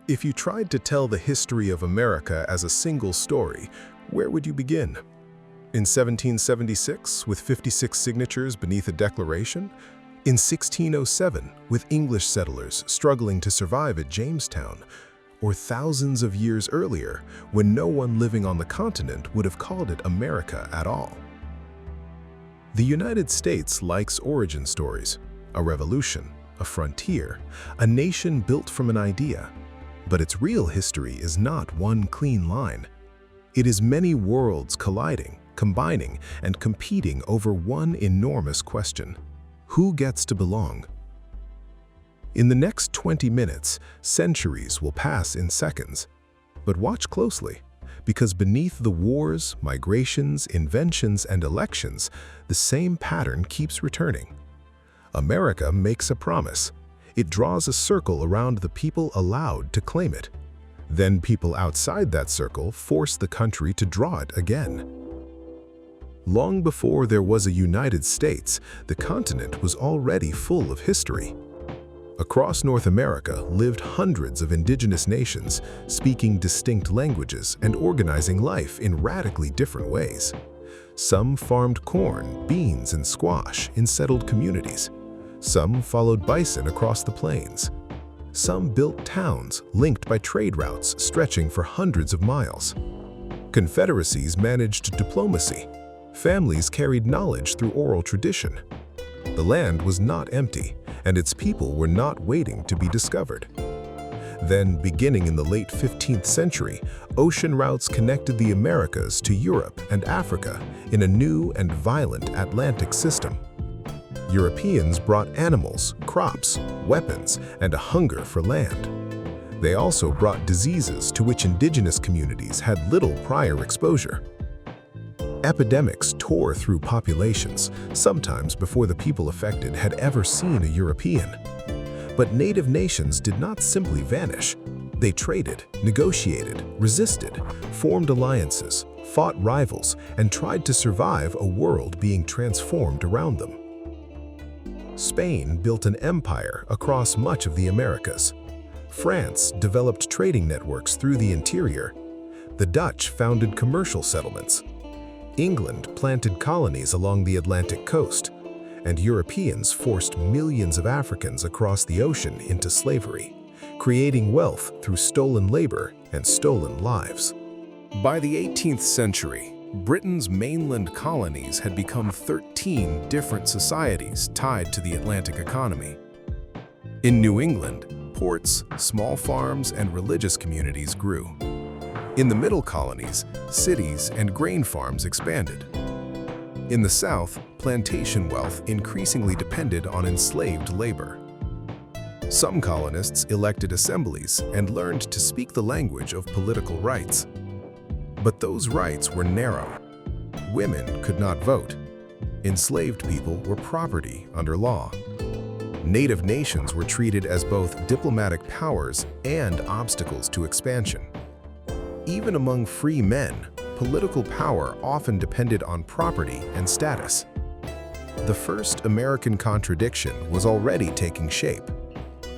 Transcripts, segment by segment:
If you tried to tell the history of America as a single story, where would you begin? In 1776, with 56 signatures beneath a declaration? In 1607, with English settlers struggling to survive at Jamestown? Or thousands of years earlier, when no one living on the continent would have called it America at all? The United States likes origin stories, a revolution, a frontier, a nation built from an idea. But its real history is not one clean line. It is many worlds colliding, combining, and competing over one enormous question: who gets to belong? In the next 20 minutes, centuries will pass in seconds. But watch closely, because beneath the wars, migrations, inventions, and elections, the same pattern keeps returning. America makes a promise. It draws a circle around the people allowed to claim it. Then people outside that circle force the country to draw it again. Long before there was a United States, the continent was already full of history. Across North America lived hundreds of indigenous nations, speaking distinct languages and organizing life in radically different ways. Some farmed corn, beans, and squash in settled communities. Some followed bison across the plains. Some built towns linked by trade routes stretching for hundreds of miles. Confederacies managed diplomacy. Families carried knowledge through oral tradition. The land was not empty, and its people were not waiting to be discovered. Then, beginning in the late 15th century, ocean routes connected the Americas to Europe and Africa in a new and violent Atlantic system. Europeans brought animals, crops, weapons, and a hunger for land. They also brought diseases to which indigenous communities had little prior exposure. Epidemics tore through populations, sometimes before the people affected had ever seen a European. But native nations did not simply vanish. They traded, negotiated, resisted, formed alliances, fought rivals, and tried to survive a world being transformed around them. Spain built an empire across much of the Americas. France developed trading networks through the interior. The Dutch founded commercial settlements. England planted colonies along the Atlantic coast, and Europeans forced millions of Africans across the ocean into slavery, creating wealth through stolen labor and stolen lives. By the 18th century, Britain's mainland colonies had become 13 different societies tied to the Atlantic economy. In New England, ports, small farms, and religious communities grew. In the middle colonies, cities and grain farms expanded. In the South, plantation wealth increasingly depended on enslaved labor. Some colonists elected assemblies and learned to speak the language of political rights. But those rights were narrow. Women could not vote. Enslaved people were property under law. Native nations were treated as both diplomatic powers and obstacles to expansion. Even among free men, political power often depended on property and status. The first American contradiction was already taking shape.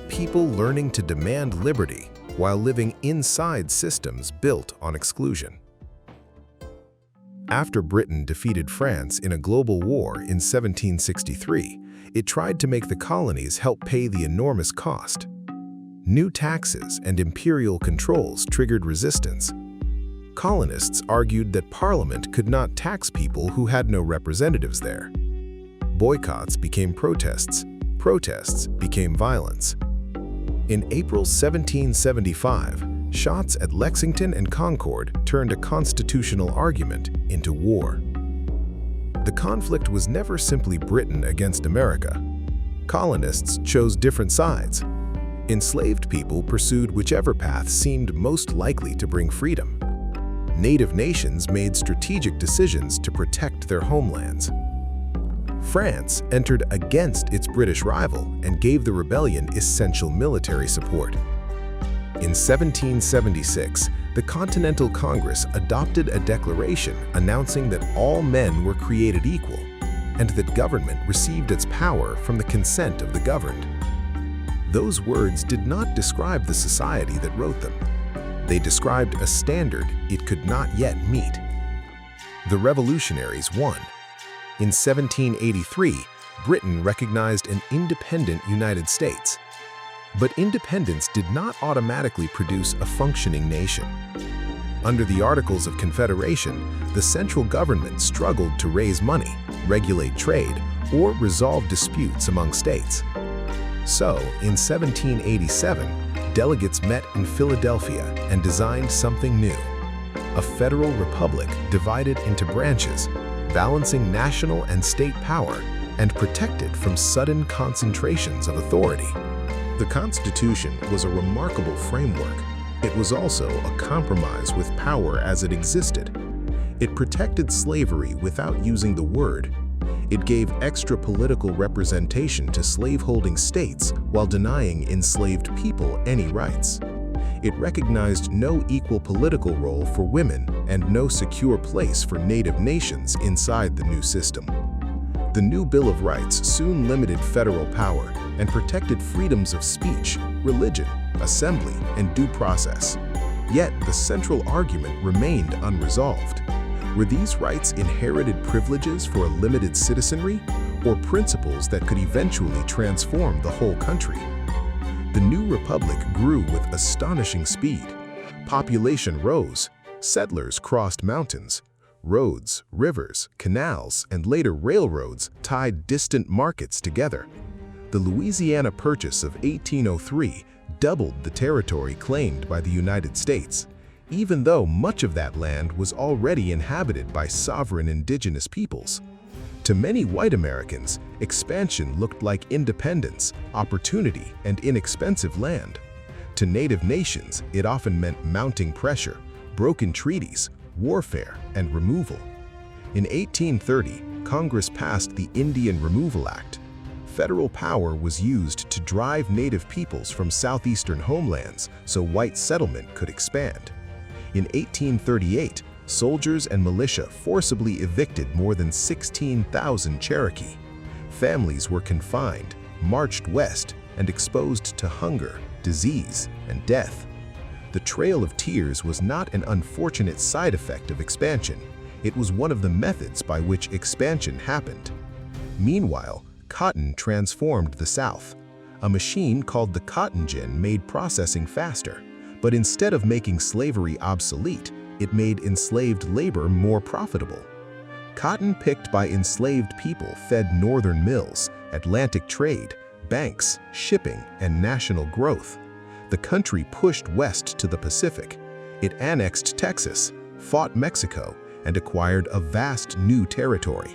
People learning to demand liberty while living inside systems built on exclusion. After Britain defeated France in a global war in 1763, it tried to make the colonies help pay the enormous cost. New taxes and imperial controls triggered resistance. Colonists argued that Parliament could not tax people who had no representatives there. Boycotts became protests. Protests became violence. In April 1775, shots at Lexington and Concord turned a constitutional argument into war. The conflict was never simply Britain against America. Colonists chose different sides. Enslaved people pursued whichever path seemed most likely to bring freedom. Native nations made strategic decisions to protect their homelands. France entered against its British rival and gave the rebellion essential military support. In 1776, the Continental Congress adopted a declaration announcing that all men were created equal and that government received its power from the consent of the governed. Those words did not describe the society that wrote them. They described a standard it could not yet meet. The revolutionaries won. In 1783, Britain recognized an independent United States. But independence did not automatically produce a functioning nation. Under the Articles of Confederation, the central government struggled to raise money, regulate trade, or resolve disputes among states. So, in 1787, delegates met in Philadelphia and designed something new: a federal republic divided into branches, balancing national and state power and protected from sudden concentrations of authority. The Constitution was a remarkable framework. It was also a compromise with power as it existed. It protected slavery without using the word. It gave extra political representation to slaveholding states while denying enslaved people any rights. It recognized no equal political role for women and no secure place for Native nations inside the new system. The new Bill of Rights soon limited federal power and protected freedoms of speech, religion, assembly, and due process. Yet the central argument remained unresolved. Were these rights inherited privileges for a limited citizenry, or principles that could eventually transform the whole country? The new republic grew with astonishing speed. Population rose, settlers crossed mountains. Roads, rivers, canals, and later railroads tied distant markets together. The Louisiana Purchase of 1803 doubled the territory claimed by the United States, even though much of that land was already inhabited by sovereign indigenous peoples. To many white Americans, expansion looked like independence, opportunity, and inexpensive land. To Native nations, it often meant mounting pressure, broken treaties, warfare, and removal. In 1830, Congress passed the Indian Removal Act. Federal power was used to drive Native peoples from southeastern homelands so white settlement could expand. In 1838, soldiers and militia forcibly evicted more than 16,000 Cherokee. Families were confined, marched west, and exposed to hunger, disease, and death. The Trail of Tears was not an unfortunate side effect of expansion. It was one of the methods by which expansion happened. Meanwhile, cotton transformed the South. A machine called the cotton gin made processing faster, but instead of making slavery obsolete, it made enslaved labor more profitable. Cotton picked by enslaved people fed northern mills, Atlantic trade, banks, shipping, and national growth. The country pushed west to the Pacific. It annexed Texas, fought Mexico, and acquired a vast new territory.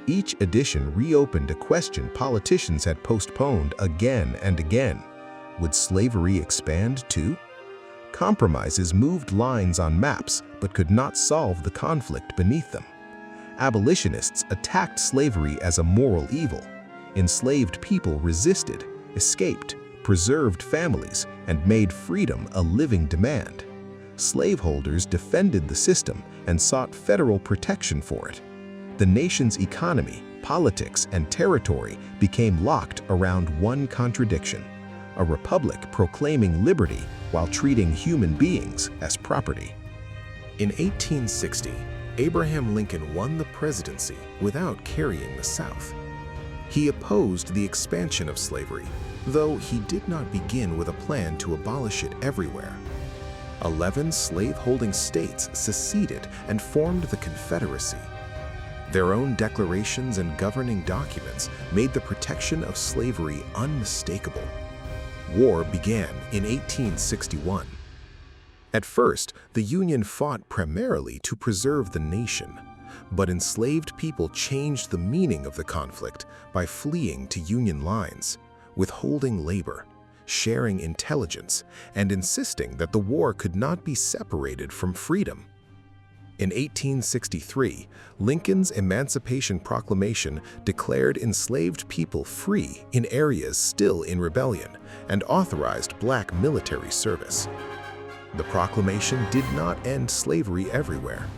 Each addition reopened a question politicians had postponed again and again. Would slavery expand too? Compromises moved lines on maps but could not solve the conflict beneath them. Abolitionists attacked slavery as a moral evil. Enslaved people resisted, escaped, preserved families, and made freedom a living demand. Slaveholders defended the system and sought federal protection for it. The nation's economy, politics, and territory became locked around one contradiction: a republic proclaiming liberty while treating human beings as property. In 1860, Abraham Lincoln won the presidency without carrying the South. He opposed the expansion of slavery, though he did not begin with a plan to abolish it everywhere. 11 slave-holding states seceded and formed the Confederacy. Their own declarations and governing documents made the protection of slavery unmistakable. War began in 1861. At first, the Union fought primarily to preserve the nation, but enslaved people changed the meaning of the conflict by fleeing to Union lines, withholding labor, sharing intelligence, and insisting that the war could not be separated from freedom. In 1863, Lincoln's Emancipation Proclamation declared enslaved people free in areas still in rebellion and authorized black military service. The proclamation did not end slavery everywhere.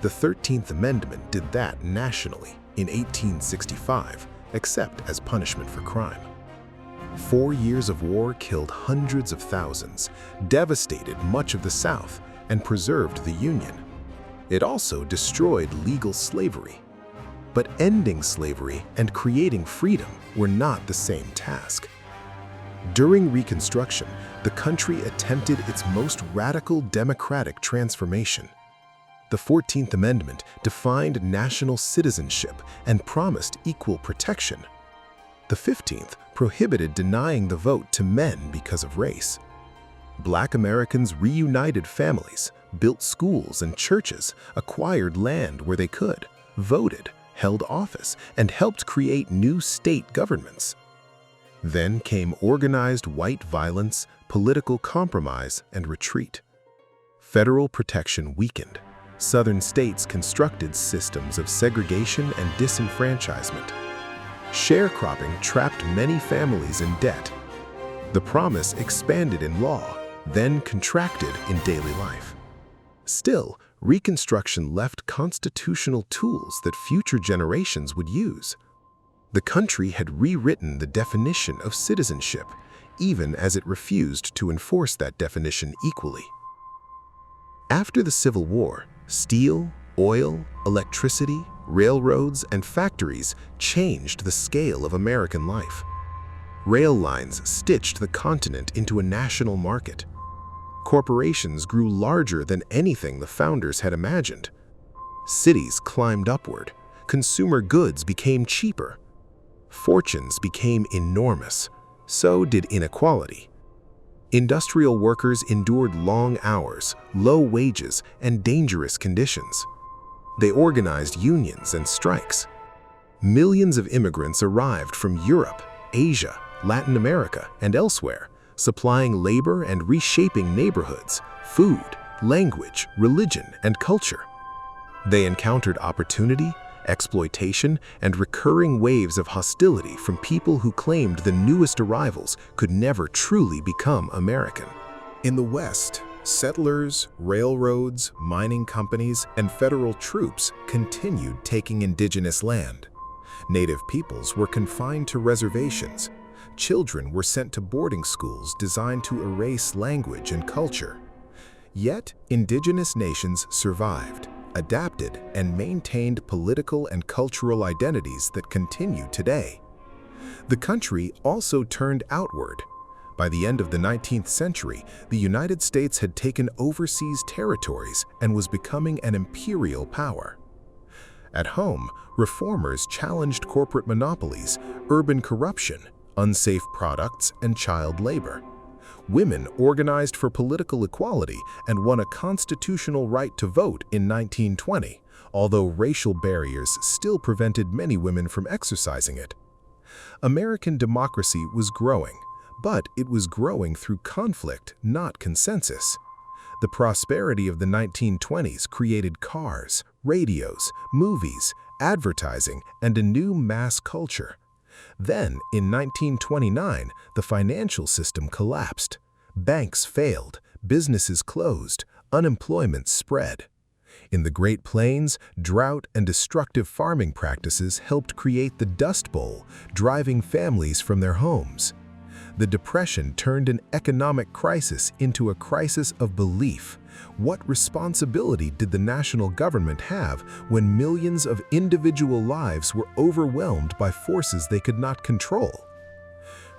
The 13th Amendment did that nationally in 1865, except as punishment for crime. 4 years of war killed hundreds of thousands, devastated much of the South, and preserved the Union. It also destroyed legal slavery. But ending slavery and creating freedom were not the same task. During Reconstruction, the country attempted its most radical democratic transformation. The 14th Amendment defined national citizenship and promised equal protection. The 15th prohibited denying the vote to men because of race. Black Americans reunited families, built schools and churches, acquired land where they could, voted, held office, and helped create new state governments. Then came organized white violence, political compromise, and retreat. Federal protection weakened. Southern states constructed systems of segregation and disenfranchisement. Sharecropping trapped many families in debt. The promise expanded in law, then contracted in daily life. Still, Reconstruction left constitutional tools that future generations would use. The country had rewritten the definition of citizenship, even as it refused to enforce that definition equally. After the Civil War, steel, oil, electricity, railroads, and factories changed the scale of American life. Rail lines stitched the continent into a national market. Corporations grew larger than anything the founders had imagined. Cities climbed upward. Consumer goods became cheaper. Fortunes became enormous. So did inequality. Industrial workers endured long hours, low wages, and dangerous conditions. They organized unions and strikes. Millions of immigrants arrived from Europe, Asia, Latin America, and elsewhere, supplying labor and reshaping neighborhoods, food, language, religion, and culture. They encountered opportunity, exploitation, and recurring waves of hostility from people who claimed the newest arrivals could never truly become American. In the West, settlers, railroads, mining companies, and federal troops continued taking indigenous land. Native peoples were confined to reservations. Children were sent to boarding schools designed to erase language and culture. Yet, indigenous nations survived, adapted, and maintained political and cultural identities that continue today. The country also turned outward. By the end of the 19th century, the United States had taken overseas territories and was becoming an imperial power. At home, reformers challenged corporate monopolies, urban corruption, unsafe products, and child labor. Women organized for political equality and won a constitutional right to vote in 1920, although racial barriers still prevented many women from exercising it. American democracy was growing, but it was growing through conflict, not consensus. The prosperity of the 1920s created cars, radios, movies, advertising, and a new mass culture. Then, in 1929, the financial system collapsed. Banks failed, businesses closed, unemployment spread. In the Great Plains, drought and destructive farming practices helped create the Dust Bowl, driving families from their homes. The Depression turned an economic crisis into a crisis of belief. What responsibility did the national government have when millions of individual lives were overwhelmed by forces they could not control?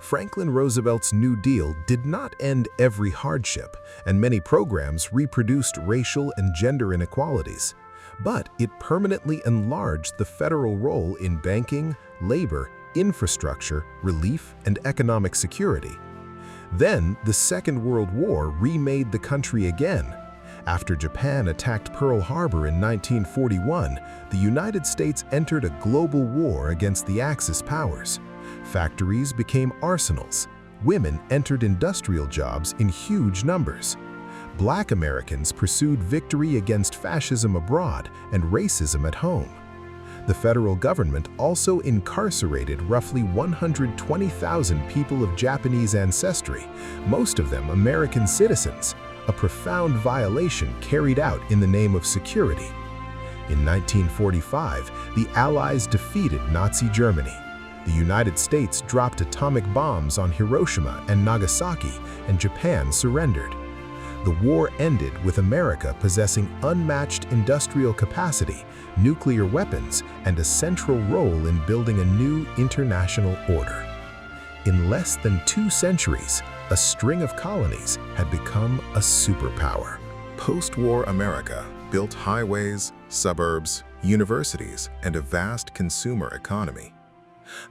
Franklin Roosevelt's New Deal did not end every hardship, and many programs reproduced racial and gender inequalities. But it permanently enlarged the federal role in banking, labor, infrastructure, relief, and economic security. Then, the Second World War remade the country again. After Japan attacked Pearl Harbor in 1941, the United States entered a global war against the Axis powers. Factories became arsenals. Women entered industrial jobs in huge numbers. Black Americans pursued victory against fascism abroad and racism at home. The federal government also incarcerated roughly 120,000 people of Japanese ancestry, most of them American citizens, a profound violation carried out in the name of security. In 1945, the Allies defeated Nazi Germany. The United States dropped atomic bombs on Hiroshima and Nagasaki, and Japan surrendered. The war ended with America possessing unmatched industrial capacity, nuclear weapons, and a central role in building a new international order. In less than 2 centuries, a string of colonies had become a superpower. Post-war America built highways, suburbs, universities, and a vast consumer economy.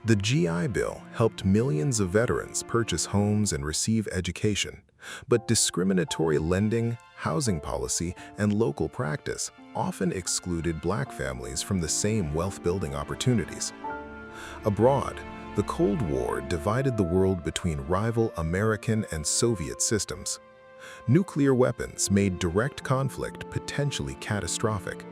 The GI Bill helped millions of veterans purchase homes and receive education, but discriminatory lending, housing policy, and local practice often excluded Black families from the same wealth-building opportunities. Abroad, the Cold War divided the world between rival American and Soviet systems. Nuclear weapons made direct conflict potentially catastrophic.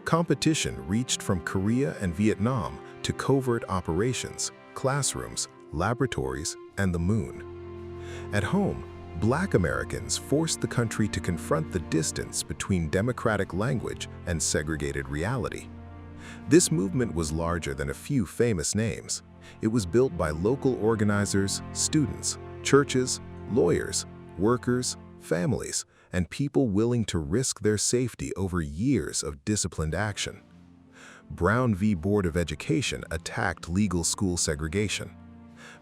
Competition reached from Korea and Vietnam to covert operations, classrooms, laboratories, and the moon. At home, Black Americans forced the country to confront the distance between democratic language and segregated reality. This movement was larger than a few famous names. It was built by local organizers, students, churches, lawyers, workers, families, and people willing to risk their safety over years of disciplined action. Brown v. Board of Education attacked legal school segregation.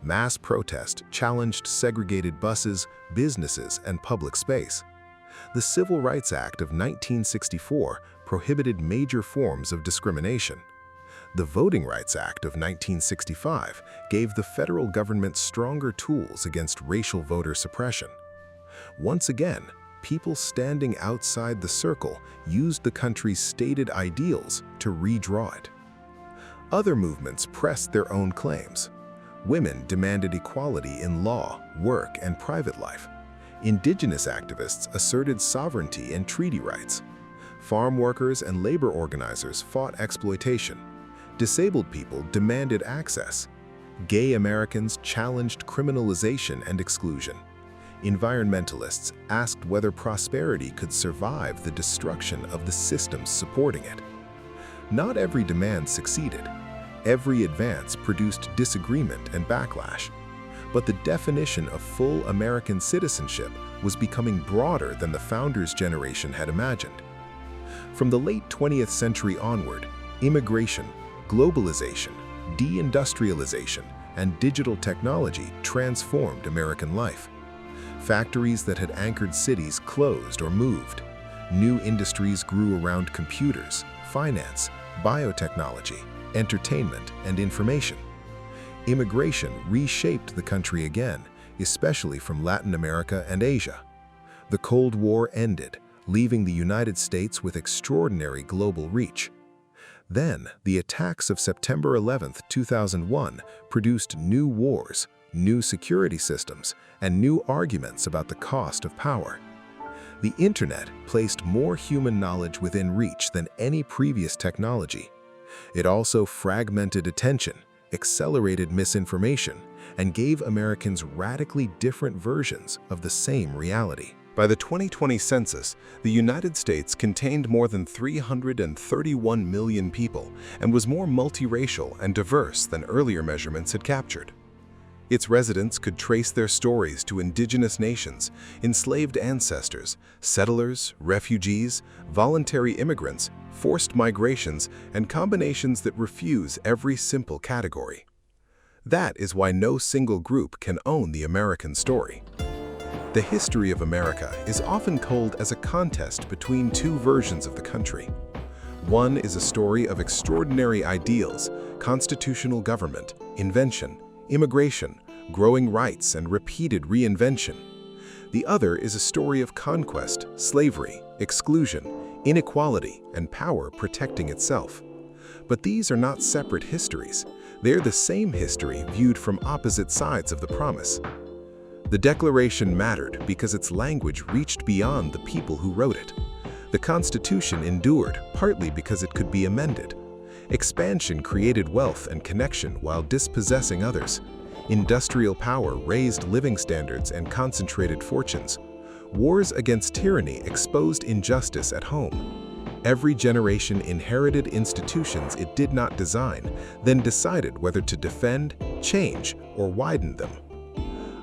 Mass protest challenged segregated buses, businesses, and public space. The Civil Rights Act of 1964 prohibited major forms of discrimination. The Voting Rights Act of 1965 gave the federal government stronger tools against racial voter suppression. Once again, people standing outside the circle used the country's stated ideals to redraw it. Other movements pressed their own claims. Women demanded equality in law, work, and private life. Indigenous activists asserted sovereignty and treaty rights. Farm workers and labor organizers fought exploitation. Disabled people demanded access. Gay Americans challenged criminalization and exclusion. Environmentalists asked whether prosperity could survive the destruction of the systems supporting it. Not every demand succeeded. Every advance produced disagreement and backlash. But the definition of full American citizenship was becoming broader than the founders' generation had imagined. From the late 20th century onward, immigration, globalization, deindustrialization, and digital technology transformed American life. Factories that had anchored cities closed or moved. New industries grew around computers, finance, biotechnology, entertainment, and information. Immigration reshaped the country again, especially from Latin America and Asia. The Cold War ended, leaving the United States with extraordinary global reach. Then, the attacks of September 11, 2001 produced new wars, new security systems, and new arguments about the cost of power. The Internet placed more human knowledge within reach than any previous technology. It also fragmented attention, accelerated misinformation, and gave Americans radically different versions of the same reality. By the 2020 census, the United States contained more than 331 million people and was more multiracial and diverse than earlier measurements had captured. Its residents could trace their stories to indigenous nations, enslaved ancestors, settlers, refugees, voluntary immigrants, forced migrations, and combinations that refuse every simple category. That is why no single group can own the American story. The history of America is often told as a contest between two versions of the country. One is a story of extraordinary ideals, constitutional government, invention, immigration, growing rights, and repeated reinvention. The other is a story of conquest, slavery, exclusion, inequality, and power protecting itself. But these are not separate histories. They're the same history viewed from opposite sides of the promise. The Declaration mattered because its language reached beyond the people who wrote it. The Constitution endured partly because it could be amended. Expansion created wealth and connection while dispossessing others. Industrial power raised living standards and concentrated fortunes. Wars against tyranny exposed injustice at home. Every generation inherited institutions it did not design, then decided whether to defend, change, or widen them.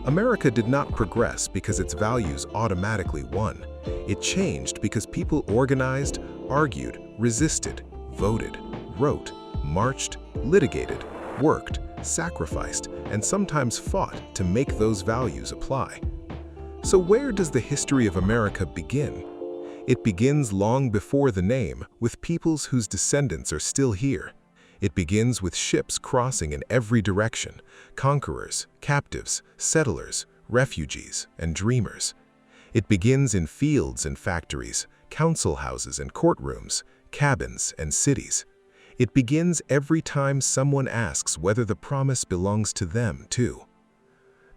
America did not progress because its values automatically won. It changed because people organized, argued, resisted, voted, wrote, marched, litigated, worked, sacrificed, and sometimes fought to make those values apply. So where does the history of America begin? It begins long before the name, with peoples whose descendants are still here. It begins with ships crossing in every direction, conquerors, captives, settlers, refugees, and dreamers. It begins in fields and factories, council houses and courtrooms, cabins and cities. It begins every time someone asks whether the promise belongs to them, too.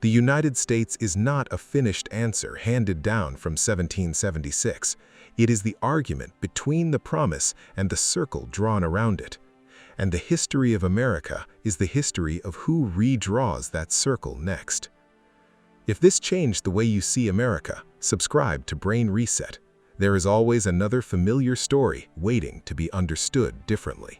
The United States is not a finished answer handed down from 1776. It is the argument between the promise and the circle drawn around it. And the history of America is the history of who redraws that circle next. If this changed the way you see America, subscribe to Brain Reset. There is always another familiar story waiting to be understood differently.